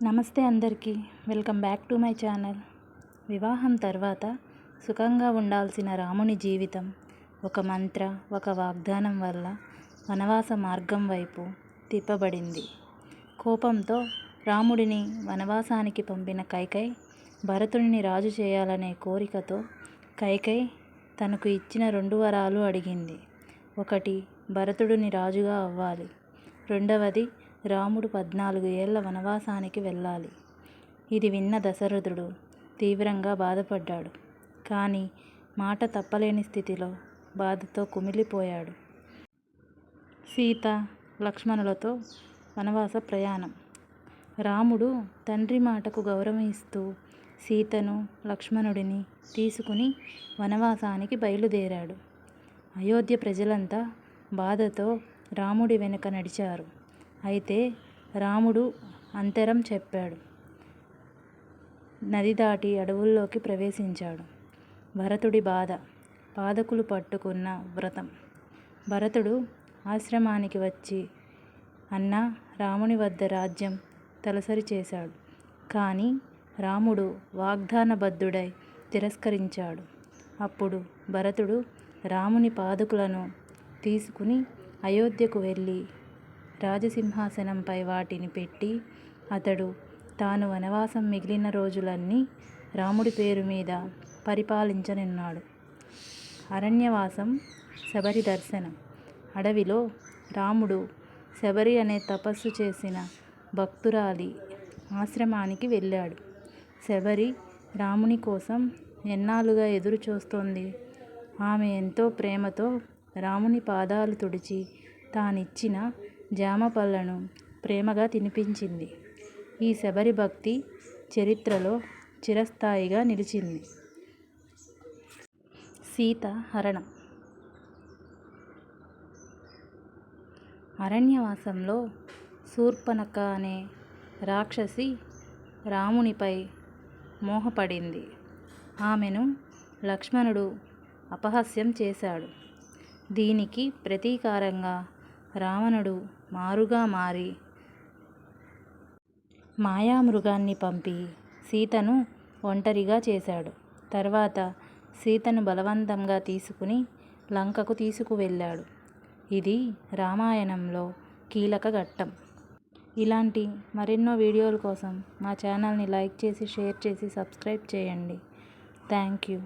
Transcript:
నమస్తే అందరికీ, welcome back to my channel. వివాహం తర్వాత సుఖంగా ఉండాల్సిన రాముని జీవితం ఒక మంత్ర, ఒక వాగ్దానం వల్ల వనవాస మార్గం వైపు తిప్పబడింది. కోపంతో రాముడిని వనవాసానికి పంపిన కైకేయి భరతుడిని రాజు చేయాలనే కోరికతో కైకేయి తనకు ఇచ్చిన 2 వరాలు అడిగింది. ఒకటి, భరతుడిని రాజుగా అవ్వాలి. రెండవది, రాముడు 14 ఏళ్ల వనవాసానికి వెళ్ళాలి. ఇది విన్న దశరథుడు తీవ్రంగా బాధపడ్డాడు. కానీ మాట తప్పలేని స్థితిలో బాధతో కుమిలిపోయాడు. సీత, లక్ష్మణులతో వనవాస ప్రయాణం. రాముడు తండ్రి మాటకు గౌరవం ఇస్తూ సీతను, లక్ష్మణుడిని తీసుకుని వనవాసానికి బయలుదేరాడు. అయోధ్య ప్రజలంతా బాధతో రాముడి వెనుక నడిచారు. అయితే రాముడు అంతరం చెప్పాడు. నది దాటి అడవుల్లోకి ప్రవేశించాడు. భరతుడి బాధ, పాదకులు పట్టుకున్న వ్రతం. భరతుడు ఆశ్రమానికి వచ్చి అన్న రాముని వద్ద రాజ్యం తలసరి చేశాడు. కానీ రాముడు వాగ్దానబద్ధుడై తిరస్కరించాడు. అప్పుడు భరతుడు రాముని పాదుకులను తీసుకుని అయోధ్యకు వెళ్ళి రాజసింహాసనంపై వాటిని పెట్టి అతడు తాను వనవాసం మిగిలిన రోజులన్నీ రాముడి పేరు మీద పరిపాలించనున్నాడు. అరణ్యవాసం, శబరి దర్శనం. అడవిలో రాముడు శబరి అనే తపస్సు చేసిన భక్తురాలి ఆశ్రమానికి వెళ్ళాడు. శబరి రాముని కోసం ఎన్నాళ్ళుగా ఎదురు చూస్తోంది. ఆమె ఎంతో ప్రేమతో రాముని పాదాలు తుడిచి తానిచ్చిన జామ పళ్లను ప్రేమగా తినిపించింది. ఈ శబరి భక్తి చరిత్రలో చిరస్థాయిగా నిలిచింది. సీత హరణం. అరణ్యవాసంలో శూర్పణఖ అనే రాక్షసి రామునిపై మోహపడింది. ఆమెను లక్ష్మణుడు అపహాస్యం చేశాడు. దీనికి ప్రతీకారంగా రావణుడు మారుగా మారి మాయామృగాన్ని పంపి సీతను ఒంటరిగా చేశాడు. తర్వాత సీతను బలవంతంగా తీసుకుని లంకకు తీసుకువెళ్ళాడు. ఇది రామాయణంలో కీలక ఘట్టం. ఇలాంటి మరెన్నో వీడియోల కోసం మా ఛానల్ని లైక్ చేసి, షేర్ చేసి, సబ్స్క్రైబ్ చేయండి. Thank you.